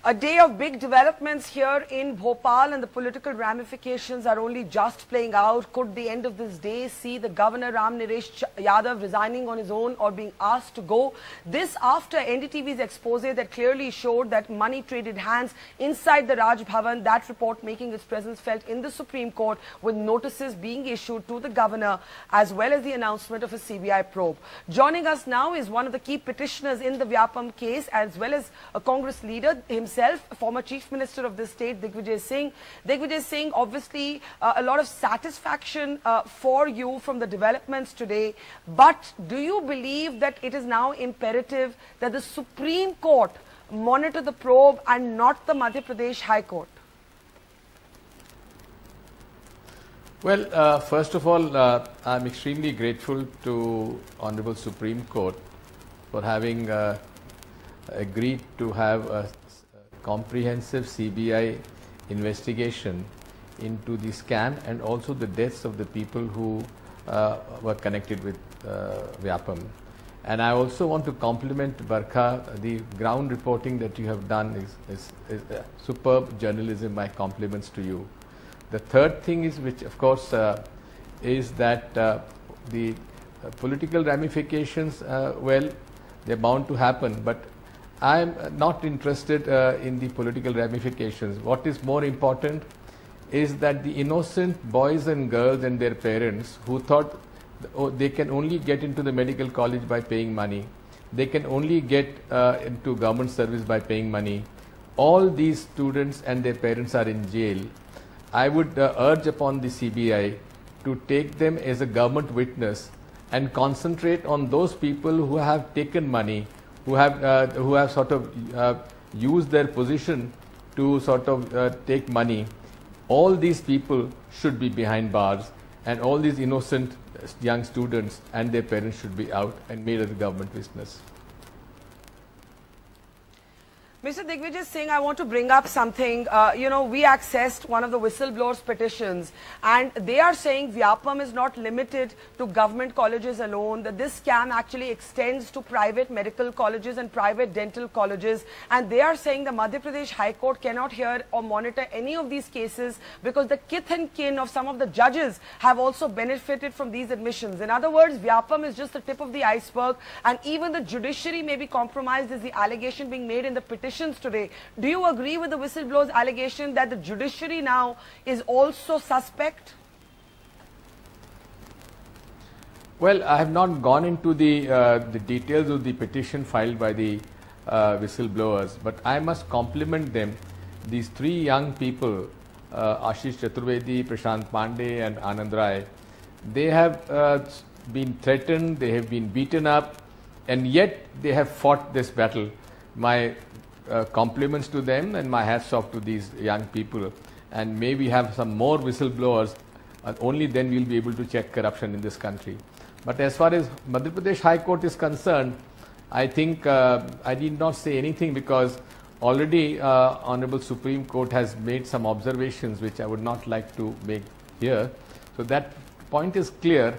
A day of big developments here in Bhopal, and the political ramifications are only just playing out. Could the end of this day see the Governor Ram Naresh Yadav resigning on his own or being asked to go? This after NDTV's expose that clearly showed that money traded hands inside the Raj Bhavan, that report making its presence felt in the Supreme Court, with notices being issued to the Governor as well as the announcement of a CBI probe. Joining us now is one of the key petitioners in the Vyapam case, as well as a Congress leader himself, former Chief Minister of the state, Digvijaya Singh. Digvijaya Singh, obviously a lot of satisfaction for you from the developments today, but do you believe that it is now imperative that the Supreme Court monitor the probe and not the Madhya Pradesh High Court? Well, first of all, I'm extremely grateful to Honorable Supreme Court for having agreed to have a comprehensive CBI investigation into the scam and also the deaths of the people who were connected with Vyapam. And I also want to compliment Barkha. The ground reporting that you have done is superb journalism. My compliments to you. The third thing is, which of course is that the political ramifications, well, they're bound to happen, but I am not interested in the political ramifications. What is more important is that the innocent boys and girls and their parents who thought they can only get into the medical college by paying money, they can only get into government service by paying money, all these students and their parents are in jail. I would urge upon the CBI to take them as a government witness and concentrate on those people who have taken money, who have sort of used their position to sort of take money. All these people should be behind bars, and all these innocent young students and their parents should be out and made as a government witness. Mr. Digvijaya Singh, I want to bring up something. We accessed one of the whistleblowers petitions, and they are saying Vyapam is not limited to government colleges alone, that this scam actually extends to private medical colleges and private dental colleges, and they are saying the Madhya Pradesh High Court cannot hear or monitor any of these cases because the kith and kin of some of the judges have also benefited from these admissions. In other words, Vyapam is just the tip of the iceberg, and even the judiciary may be compromised, is the allegation being made in the petition today. Do you agree with the whistleblowers allegation that the judiciary now is also suspect? Well, I have not gone into the details of the petition filed by the whistleblowers, but I must compliment them. These three young people, Ashish Chaturvedi, Prashant Pandey and Anand Rai, they have been threatened, they have been beaten up, and yet they have fought this battle. My compliments to them and my hats off to these young people, and may we have some more whistleblowers, only then we will be able to check corruption in this country. But as far as Madhya Pradesh High Court is concerned, I think I need not say anything because already Honorable Supreme Court has made some observations which I would not like to make here. So that point is clear,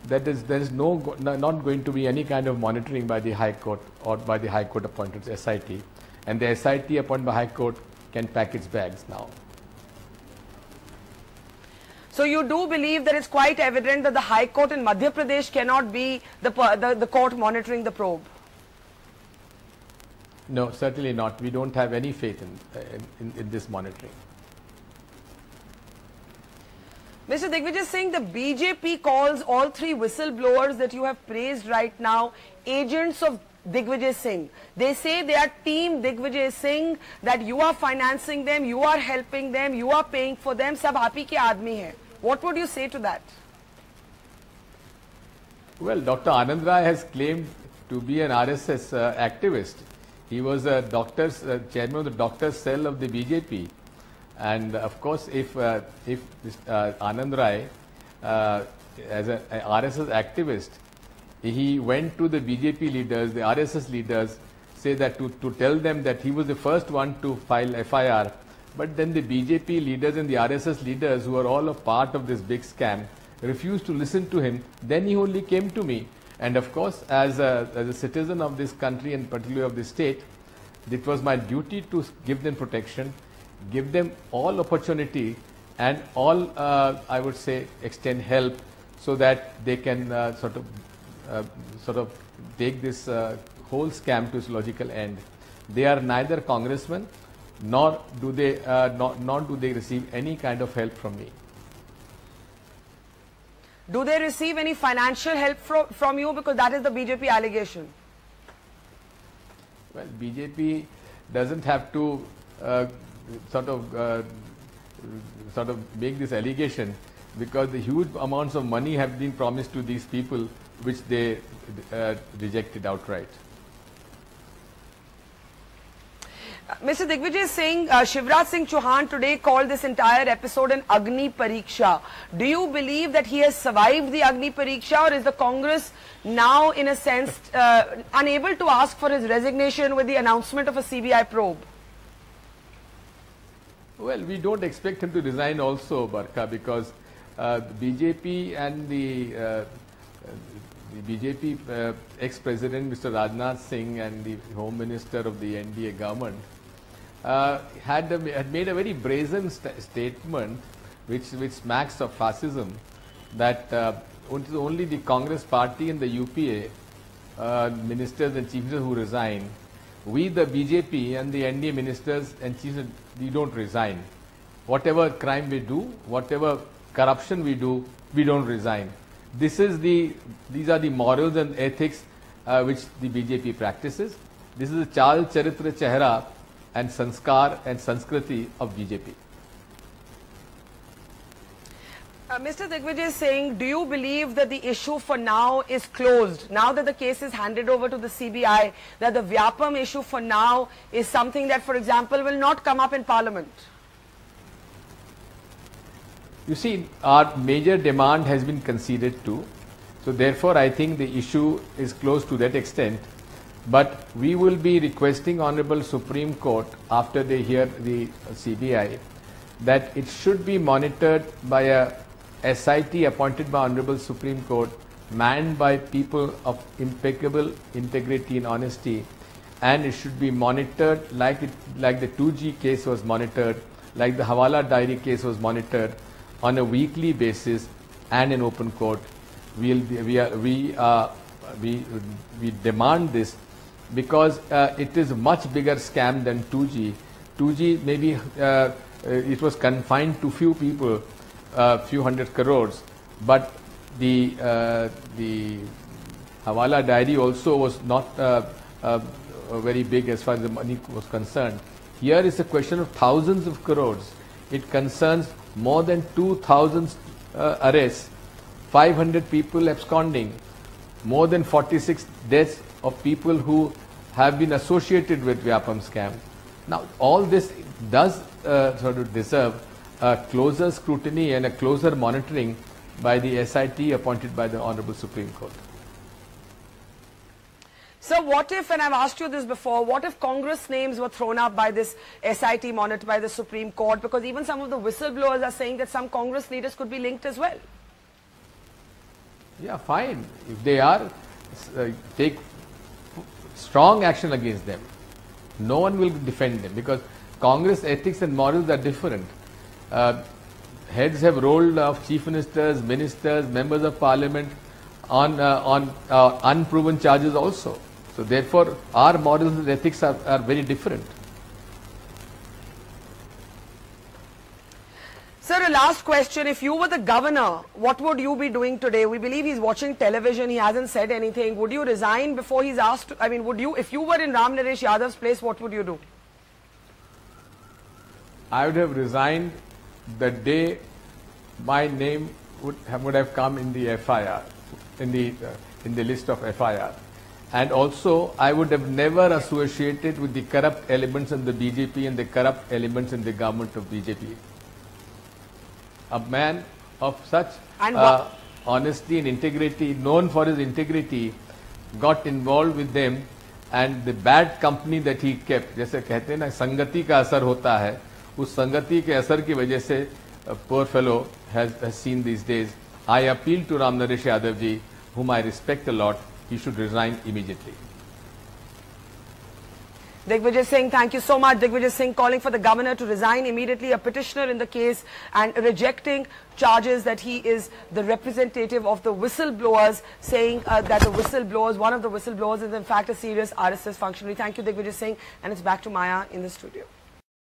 that there is not going to be any kind of monitoring by the High Court or by the High Court appointed SIT. And the SIT appointed by High Court can pack its bags now. So you do believe that it's quite evident that the High Court in Madhya Pradesh cannot be the court monitoring the probe? No, certainly not. We don't have any faith in this monitoring. Mr. Digvijaya Singh, the BJP calls all three whistleblowers that you have praised right now agents of Digvijaya Singh. They say they are team Digvijaya Singh, that you are financing them, you are helping them, you are paying for them, sab aapi ke aadmi hai. What would you say to that? Well, Dr. Anand Rai has claimed to be an RSS activist. He was a chairman of the doctor's cell of the BJP. And of course, if Anand Rai, as an RSS activist, he went to the BJP leaders, the RSS leaders, say that to tell them that he was the first one to file FIR. But then the BJP leaders and the RSS leaders, who are all a part of this big scam, refused to listen to him. Then he only came to me. And of course, as a citizen of this country and particularly of the state, It was my duty to give them protection, give them all opportunity and all, I would say, extend help so that they can sort of take this whole scam to its logical end. They are neither congressmen nor do they receive any kind of help from me. Do they receive any financial help from you? Because that is the BJP allegation. Well, BJP doesn't have to sort of make this allegation, because the huge amounts of money have been promised to these people which they rejected outright. Mr. Digvijaya Singh, Shivraj Singh Chauhan today called this entire episode an Agni Pariksha. Do you believe that he has survived the Agni Pariksha, or is the Congress now in a sense unable to ask for his resignation with the announcement of a CBI probe? Well, we don't expect him to resign also, Barka, because the BJP and the BJP ex-president Mr. Rajnath Singh and the Home Minister of the NDA government had made a very brazen statement which smacks of fascism, that only the Congress party and the UPA ministers and chief ministers who resign. We, the BJP and the NDA ministers and chief ministers, we don't resign. Whatever crime we do, whatever corruption we do, we don't resign. These are the morals and ethics which the BJP practices. This is the Chal, Charitra, Chehra and Sanskar and Sanskriti of BJP. Mr. Digvijaya Singh, do you believe that the issue for now is closed? Now that the case is handed over to the CBI, that the Vyapam issue for now is something that, for example, will not come up in Parliament? You see, our major demand has been conceded to. So therefore, I think the issue is closed to that extent. But we will be requesting Honorable Supreme Court, after they hear the CBI, that it should be monitored by a SIT appointed by Honorable Supreme Court, manned by people of impeccable integrity and honesty, and it should be monitored like the 2G case was monitored, like the Hawala diary case was monitored, on a weekly basis and in open court. We demand this because it is a much bigger scam than 2G. 2G maybe it was confined to few people, few hundred crores, but the Hawala diary also was not very big as far as the money was concerned. Here is a question of thousands of crores. It concerns more than 2,000 arrests, 500 people absconding, more than 46 deaths of people who have been associated with Vyapam scam. Now, all this does sort of deserve a closer scrutiny and a closer monitoring by the SIT appointed by the Honorable Supreme Court. So what if, and I've asked you this before, what if Congress names were thrown up by this SIT monitored by the Supreme Court? Because even some of the whistleblowers are saying that some Congress leaders could be linked as well. Yeah, fine. If they are, take strong action against them. No one will defend them, because Congress ethics and morals are different. Heads have rolled off chief ministers, ministers, members of parliament on unproven charges also. So therefore, our morals and ethics are very different. Sir, a last question. If you were the governor, what would you be doing today? We believe he's watching television. He hasn't said anything. Would you resign before he's asked to, I mean, would you, if you were in Ram Naresh Yadav's place, what would you do? I would have resigned the day my name would have come in the FIR, in the list of FIR. And also, I would have never associated with the corrupt elements in the BJP and the corrupt elements in the government of BJP. A man of such honesty and integrity, known for his integrity, got involved with them, and the bad company that he kept, जैसे कहते हैं ना संगति का असर होता है, उस संगति के असर की वजह से poor fellow has seen these days. I appeal to Ram Naresh Yadav ji, whom I respect a lot. He should resign immediately. Digvijaya Singh, thank you so much. Digvijaya Singh calling for the governor to resign immediately, a petitioner in the case, and rejecting charges that he is the representative of the whistleblowers, saying that the whistleblowers, one of the whistleblowers is in fact a serious RSS functionary. Thank you, Digvijaya Singh, and it's back to Maya in the studio.